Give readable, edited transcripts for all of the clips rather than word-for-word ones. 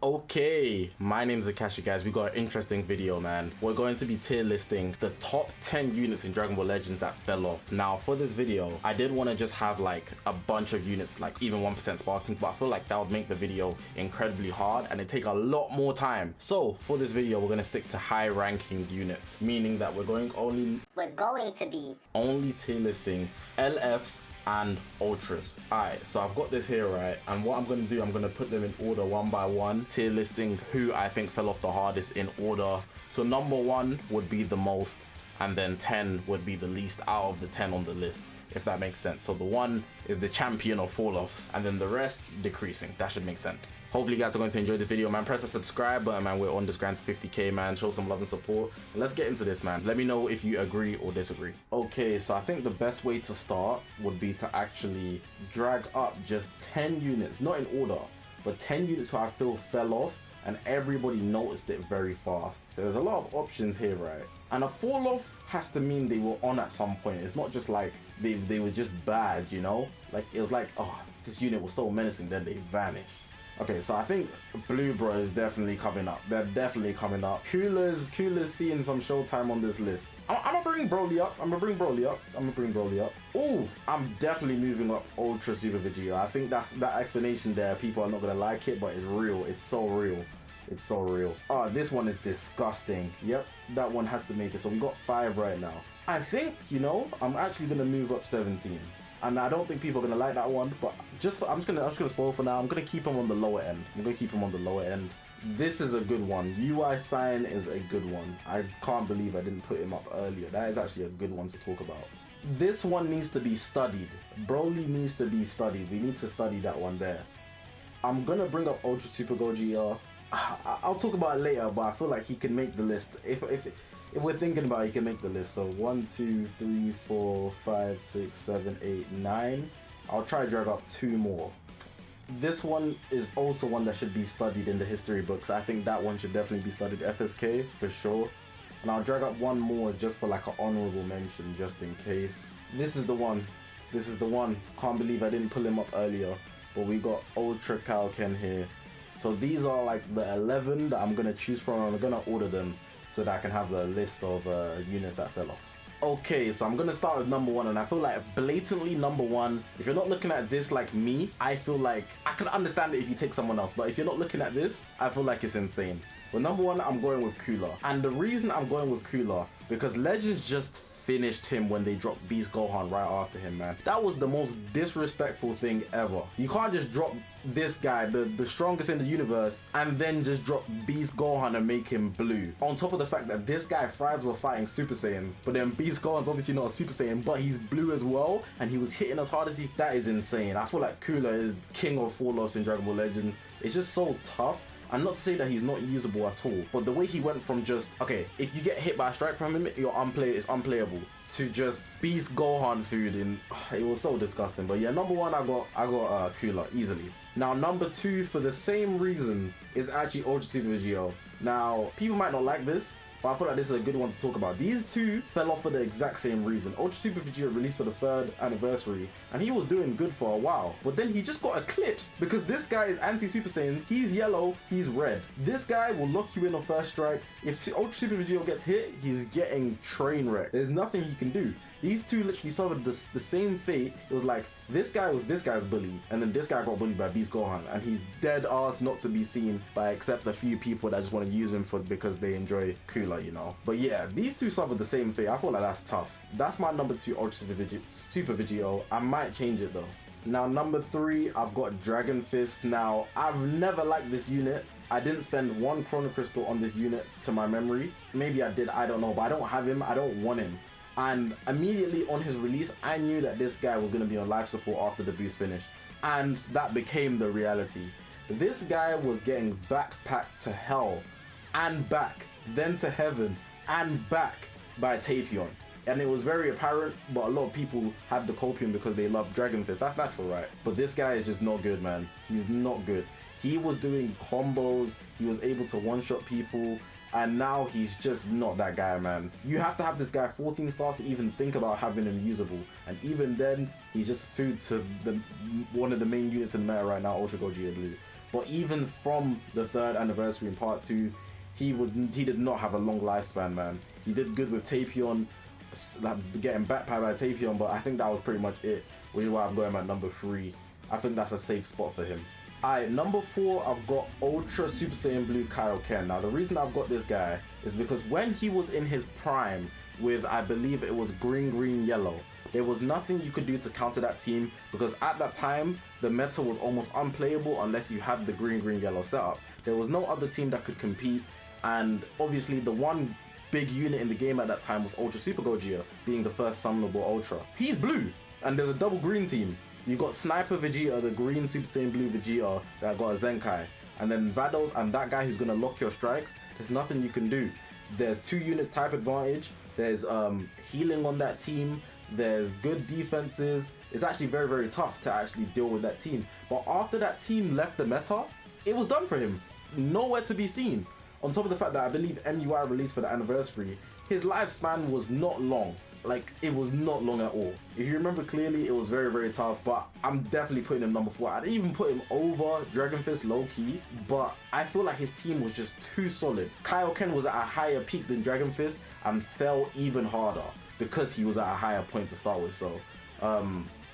Okay, my name's Zakashi, guys. We got an interesting video, man. We're going to be tier listing the top 10 units in Dragon Ball Legends that fell off. Now, for this video, I did want to just have like a bunch of units, like even 1% sparking, but I feel like that would make the video incredibly hard and it'd take a lot more time. So, for this video, we're going to stick to high-ranking units, meaning that we're going to be only tier listing LFs and ultras. Alright, so I've got this here, right? And what I'm going to do, I'm going to put them in order one by one, tier listing who I think fell off the hardest in order. So number 1 would be the most, and then 10 would be the least out of the 10 on the list, if that makes sense. So the 1 is the champion of fall-offs, and then the rest decreasing. That should make sense. Hopefully you guys are going to enjoy the video, man. Press the subscribe button, man. We're on this grind to 50k, man. Show some love and support. And let's get into this, man. Let me know if you agree or disagree. Okay, so I think the best way to start would be to actually drag up just 10 units, not in order, but 10 units who I feel fell off and everybody noticed it very fast. So there's a lot of options here, right? And a fall off has to mean they were on at some point. It's not just like they were just bad, you know? Like, it was like, oh, this unit was so menacing, then they vanished. Okay, so I think Blue Bro is definitely coming up. They're definitely coming up. Cooler's seeing some showtime on this list. I'm gonna bring Broly up. Oh, I'm definitely moving up Ultra Super Vegeta. I think that explanation there, people are not gonna like it, but it's real. It's so real. It's so real. Oh, this one is disgusting. Yep, that one has to make it. So we got 5 right now. I think, you know, I'm actually gonna move up 17. And I don't think people are gonna like that one, but I'm just gonna spoil for now. I'm gonna keep him on the lower end. This is a good one. UI Sign is a good one. I can't believe I didn't put him up earlier. That is actually a good one to talk about. This one needs to be studied. Broly needs to be studied. We need to study that one there. I'm gonna bring up Ultra Super Gogeta. I'll talk about it later, but I feel like he can make the list. If we're thinking about it, he can make the list. So 1, 2, 3, 4, 5, 6, 7, 8, 9. I'll try to drag up 2 more. This one is also one that should be studied in the history books. I think that one should definitely be studied. FSK for sure. And I'll drag up 1 more just for like an honorable mention, just in case. This is the one. This is the one. Can't believe I didn't pull him up earlier. But we got Ultra Kalken here. So these are like the 11 that I'm gonna choose from. I'm gonna order them so that I can have a list of units that fell off. Okay, so I'm gonna start with number 1, and I feel like blatantly number 1, if you're not looking at this like me, I feel like I can understand it if you take someone else, but if you're not looking at this, I feel like it's insane. But number 1, I'm going with Cooler. And the reason I'm going with Cooler, because Legends just finished him when they dropped Beast Gohan right after him, man. That was the most disrespectful thing ever. You can't just drop this guy, the strongest in the universe, and then just drop Beast Gohan and make him blue. On top of the fact that this guy thrives off fighting Super Saiyans, but then Beast Gohan's obviously not a Super Saiyan, but he's blue as well, and he was hitting as hard as he... That is insane. I feel like Cooler is king of fall-offs in Dragon Ball Legends. It's just so tough. And not to say that he's not usable at all, but the way he went from just, okay, if you get hit by a strike from him, it's unplayable, to just Beast Gohan food in, it was so disgusting. But yeah, number 1, I got Cooler easily. Now number 2, for the same reasons, is actually Ultra Super Vegeta. Now, people might not like this, but I feel like this is a good one to talk about. These 2 fell off for the exact same reason. Ultra Super Vegeta released for the 3rd anniversary, and he was doing good for a while. But then he just got eclipsed, because this guy is anti-Super Saiyan. He's yellow, he's red. This guy will lock you in on first strike. If Ultra Super Vegeta gets hit, he's getting train wrecked. There's nothing he can do. These 2 literally suffered the same fate. It was like, this guy was bullied, and then this guy got bullied by Beast Gohan, and he's dead ass not to be seen by except a few people that just want to use him because they enjoy Cooler, you know. But yeah, these 2 suffered the same fate. I feel like that's tough. That's my number 2 Ultra Super Vegeta. I might change it though. Now number 3, I've got Dragon Fist. Now, I've never liked this unit. I didn't spend 1 Chrono Crystal on this unit to my memory. Maybe I did, I don't know, but I don't have him. I don't want him. And immediately on his release, I knew that this guy was going to be on life support after the boost finish. And that became the reality. This guy was getting backpacked to hell, and back, then to heaven, and back by Tapion. And it was very apparent, but a lot of people had the copium because they love Dragon Fist. That's natural, right? But this guy is just not good, man. He's not good. He was doing combos, he was able to one-shot people, and now he's just not that guy, man. You have to have this guy 14 stars to even think about having him usable, and even then he's just food to one of the main units in the meta right now, Ultra Gogeta Blue. But even from the 3rd anniversary in part 2, he did not have a long lifespan, man. He did good with Tapion, like getting backpacked by Tapion, but I think that was pretty much it, which is why I'm going at number 3. I think that's a safe spot for him. Alright, number 4, I've got Ultra Super Saiyan Blue Kaioken. Now, the reason I've got this guy is because when he was in his prime with, I believe it was green, yellow, there was nothing you could do to counter that team, because at that time, the meta was almost unplayable unless you had the green, yellow setup. There was no other team that could compete, and obviously the one big unit in the game at that time was Ultra Super Gogeta, being the first summonable Ultra. He's blue, and there's a double green team. You got Sniper Vegeta, the green Super Saiyan Blue Vegeta that got a Zenkai, and then Vados and that guy who's gonna lock your strikes. There's nothing you can do. There's 2 units type advantage. There's healing on that team. There's good defenses. It's actually very, very tough to actually deal with that team. But after that team left the meta, it was done for him. Nowhere to be seen. On top of the fact that I believe MUI released for the anniversary, his lifespan was not long. Like, it was not long at all. If you remember clearly, it was very, very tough, but I'm definitely putting him number 4. I'd even put him over Dragon Fist low-key, but I feel like his team was just too solid. Kaioken was at a higher peak than Dragon Fist and fell even harder because he was at a higher point to start with. So,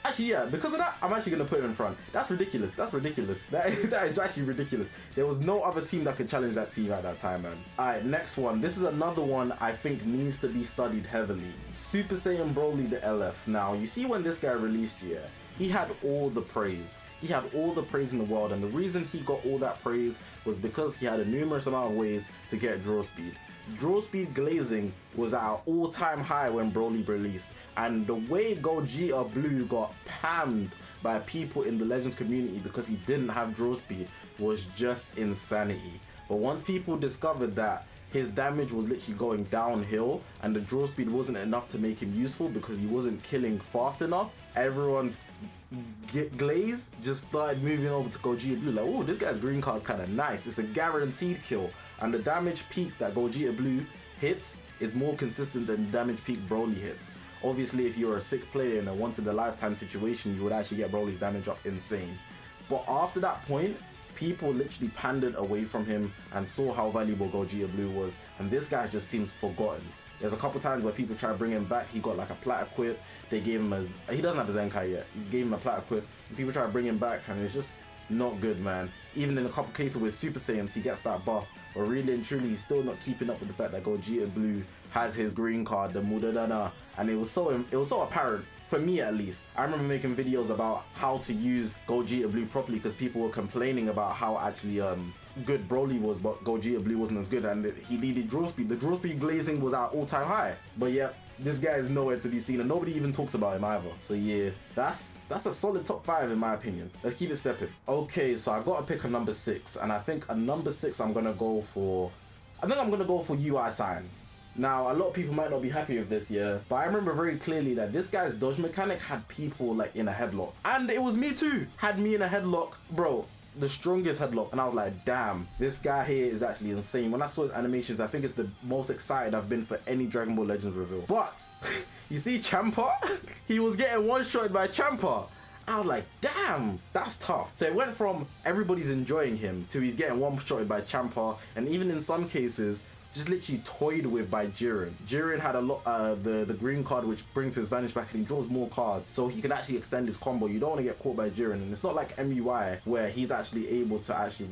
actually, yeah, because of that, I'm actually going to put him in front. That's ridiculous. That's ridiculous. That is actually ridiculous. There was no other team that could challenge that team at that time, man. Alright, next one. This is another one I think needs to be studied heavily. Super Saiyan Broly the LF. Now, you see when this guy released, yeah, he had all the praise. He had all the praise in the world, and the reason he got all that praise was because he had a numerous amount of ways to get draw speed. Draw speed glazing was at an all-time high when Broly released, and the way Gogeta Blue got panned by people in the Legends community because he didn't have draw speed was just insanity. But once people discovered that his damage was literally going downhill and the draw speed wasn't enough to make him useful because he wasn't killing fast enough, everyone's glaze just started moving over to Gogeta Blue. Like, oh, this guy's green card's kind of nice. It's a guaranteed kill. And the damage peak that Gogeta Blue hits is more consistent than the damage peak Broly hits. Obviously, if you're a sick player in a once-in-a-lifetime situation, you would actually get Broly's damage up insane. But after that point, people literally pandered away from him and saw how valuable Gogeta Blue was. And this guy just seems forgotten. There's a couple times where people try to bring him back. He got like a plat equip. They gave him he doesn't have a Zenkai yet. He gave him a plat equip. People try to bring him back and it's just not good, man. Even in a couple cases with Super Saiyans, he gets that buff. But really and truly, he's still not keeping up with the fact that Gogeta Blue has his green card, the Mudadana, and it was so apparent, for me at least. I remember making videos about how to use Gogeta Blue properly because people were complaining about how actually good Broly was, but Gogeta Blue wasn't as good, and he needed draw speed. The draw speed glazing was at all-time high. But yeah, this guy is nowhere to be seen, and nobody even talks about him either. So yeah, that's a solid top 5 in my opinion. Let's keep it stepping. Okay, so I've got to pick a number 6, and I think a number 6 I'm gonna go for UI Sign. Now, a lot of people might not be happy with this, yeah, but I remember very clearly that this guy's dodge mechanic had people like in a headlock, and it was me too. Had me in a headlock, bro. The strongest headlock, and I was like, damn, this guy here is actually insane. When I saw his animations, I think it's the most excited I've been for any Dragon Ball Legends reveal. But you see Champa, he was getting one-shotted by Champa. I was like, damn, that's tough. So it went from everybody's enjoying him to he's getting one-shotted by Champa, and even in some cases just literally toyed with by Jiren. Jiren had a lot, the green card which brings his vanish back and he draws more cards, so he can actually extend his combo. You don't want to get caught by Jiren, and it's not like MUI where he's actually able to actually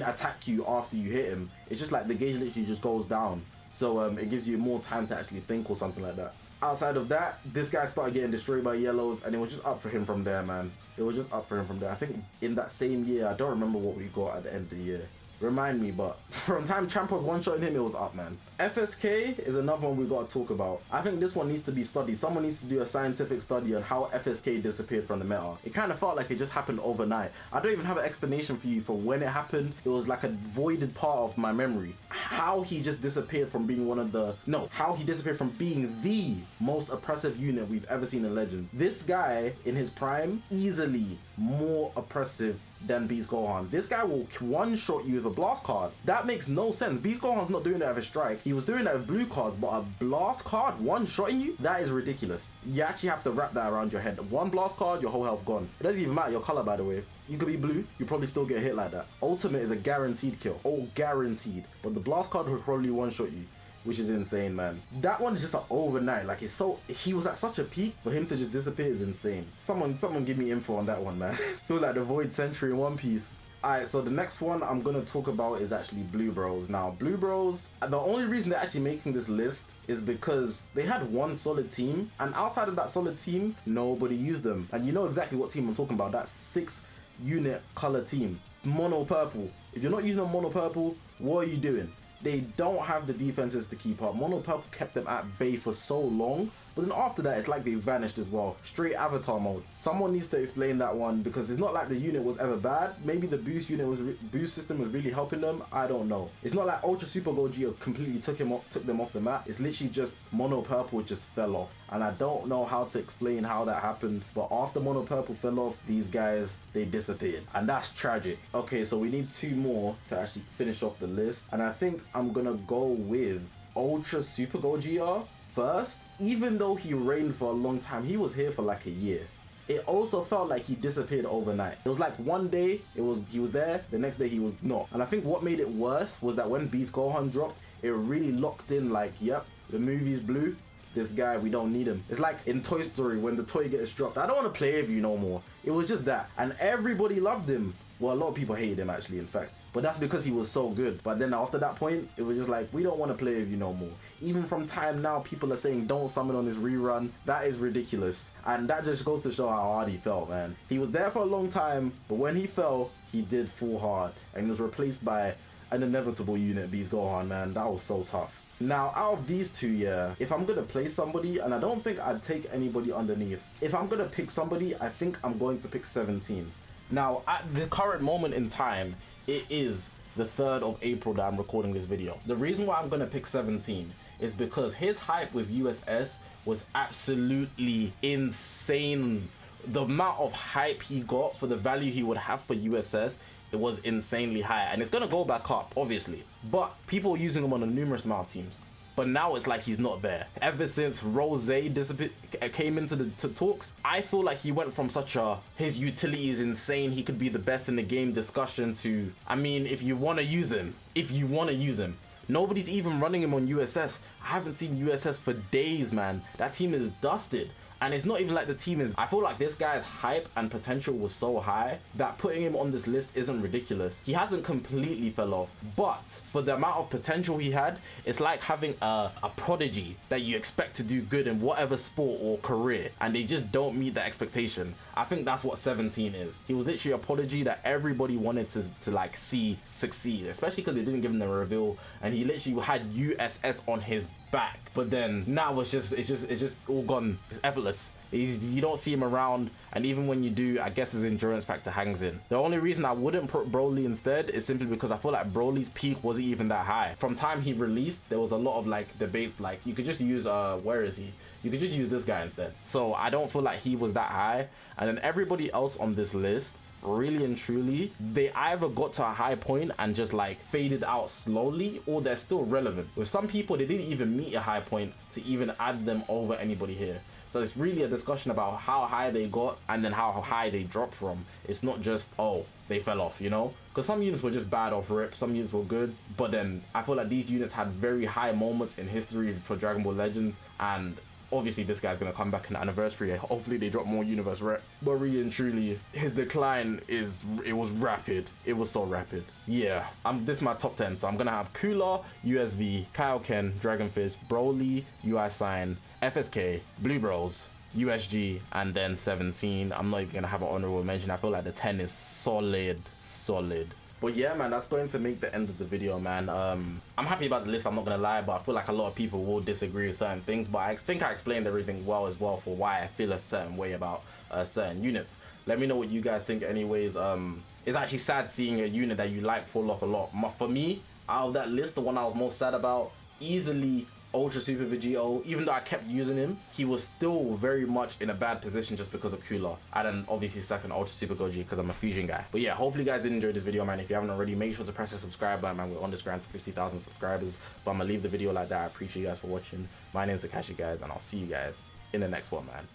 attack you after you hit him. It's just like the gauge literally just goes down, so it gives you more time to actually think or something like that. Outside of that, this guy started getting destroyed by yellows, and it was just up for him from there, man. It was just up for him from there. I think in that same year, I don't remember what we got at the end of the year. Remind me, but from time Champ was one-shotting him, it was up, man. FSK is another one we gotta talk about. I think this one needs to be studied. Someone needs to do a scientific study on how FSK disappeared from the meta. It kind of felt like it just happened overnight. I don't even have an explanation for you for when it happened. It was like a voided part of my memory. How he just disappeared from being how he disappeared from being the most oppressive unit we've ever seen in Legends. This guy, in his prime, easily more oppressive than Beast Gohan. This guy will one-shot you with a blast card. That makes no sense. Beast Gohan's not doing that with a strike. He was doing that with blue cards, but a blast card one-shotting you? That is ridiculous. You actually have to wrap that around your head. One blast card, your whole health gone. It doesn't even matter your color, by the way. You could be blue, you probably still get hit like that. Ultimate is a guaranteed kill. Oh, guaranteed. But the blast card will probably one-shot you, which is insane, man. That one is just an overnight. Like, it's so, he was at such a peak. For him to just disappear is insane. Someone give me info on that one, man. Feel like the Void Century in One Piece. Alright, so the next one I'm gonna talk about is actually Blue Bros. Now, Blue Bros, the only reason they're actually making this list is because they had one solid team, and outside of that solid team, nobody used them. And you know exactly what team I'm talking about. That 6-unit color team, mono purple. If you're not using a mono purple, what are you doing? They don't have the defenses to keep up. Mono purple kept them at bay for so long, but then after that, it's like they vanished as well. Straight avatar mode. Someone needs to explain that one, because it's not like the unit was ever bad. Maybe the boost unit was boost system was really helping them. I don't know. It's not like Ultra Super Gogeta completely took them off the map. It's literally just mono purple just fell off, and I don't know how to explain how that happened. But after mono purple fell off, these guys, they disappeared, and that's tragic. Okay, so we need 2 more to actually finish off the list, and I think I'm gonna go with Ultra Super Gogeta first. Even though he reigned for a long time, he was here for like a year. It also felt like he disappeared overnight. It was like one day he was there, the next day he was not. And I think what made it worse was that when Beast Gohan dropped, it really locked in like, yep, the movie's blue. This guy, we don't need him. It's like in Toy Story when the toy gets dropped. I don't want to play with you no more. It was just that. And everybody loved him. Well, a lot of people hated him actually, in fact. But that's because he was so good. But then after that point, it was just like, we don't want to play with you no more. Even from time now, people are saying don't summon on this rerun. That is ridiculous. And that just goes to show how hard he fell, man. He was there for a long time, but when he fell, he did fall hard. And he was replaced by an inevitable unit, Beast Gohan, man. That was so tough. Now, out of these 2, yeah, if I'm gonna play somebody, and I don't think I'd take anybody underneath. If I'm gonna pick somebody, I think I'm going to pick 17. Now, at the current moment in time, it is the 3rd of April that I'm recording this video. The reason why I'm gonna pick 17 is because his hype with USS was absolutely insane. The amount of hype he got for the value he would have for USS, it was insanely high, and it's gonna go back up, obviously. But people are using him on a numerous amount of teams. But now it's like he's not there. Ever since Rose came into the talks, I feel like he went from such a, his utility is insane, he could be the best in the game discussion to, I mean, if you want to use him, nobody's even running him on USS. I haven't seen USS for days, man. That team is dusted. And it's not even like the team is, I feel like this guy's hype and potential was so high that putting him on this list isn't ridiculous. He hasn't completely fell off, but for the amount of potential he had, it's like having a prodigy that you expect to do good in whatever sport or career, and they just don't meet the expectation. I think that's what 17 is. He was literally a prodigy that everybody wanted to like see succeed, especially because they didn't give him the reveal, and he literally had USS on his back. But then now it's just all gone. It's effortless. You don't see him around, and even when you do, I guess his endurance factor hangs in. The only reason I wouldn't put Broly instead is simply because I feel like Broly's peak wasn't even that high. From time he released, there was a lot of like debates, like you could just use where is he? You could just use this guy instead. So I don't feel like he was that high. And then everybody else on this list, really and truly, they either got to a high point and just like faded out slowly, or they're still relevant. With some people, they didn't even meet a high point to even add them over anybody here. So it's really a discussion about how high they got and then how high they dropped from. It's not just, oh, they fell off, you know? Because some units were just bad off rip, some units were good, but then I feel like these units had very high moments in history for Dragon Ball Legends, and obviously this guy's gonna come back in the anniversary. Hopefully they drop more universe rep. But really and truly, his decline it was rapid. It was so rapid. Yeah, this is my top 10. So I'm gonna have Cooler, USV, Kaioken, Dragonfish, Broly, UI Sign, FSK, Blue Bros, USG, and then 17. I'm not even gonna have an honorable mention. I feel like the 10 is solid. But yeah, man, that's going to make the end of the video, man. I'm happy about the list, I'm not gonna lie, but I feel like a lot of people will disagree with certain things, but I think I explained everything well as well for why I feel a certain way about certain units. Let me know what you guys think anyways. It's actually sad seeing a unit that you like fall off a lot. For me, out of that list, the one I was most sad about, easily Ultra Super Vegito, even though I kept using him, he was still very much in a bad position just because of Cooler. I then obviously second Ultra Super Goji because I'm a fusion guy. But yeah, hopefully you guys did enjoy this video, man. If you haven't already, make sure to press the subscribe button, man. We're on this grind to 50,000 subscribers. But I'm gonna leave the video like that. I appreciate you guys for watching. My name is Zakashi, guys, and I'll see you guys in the next one, man.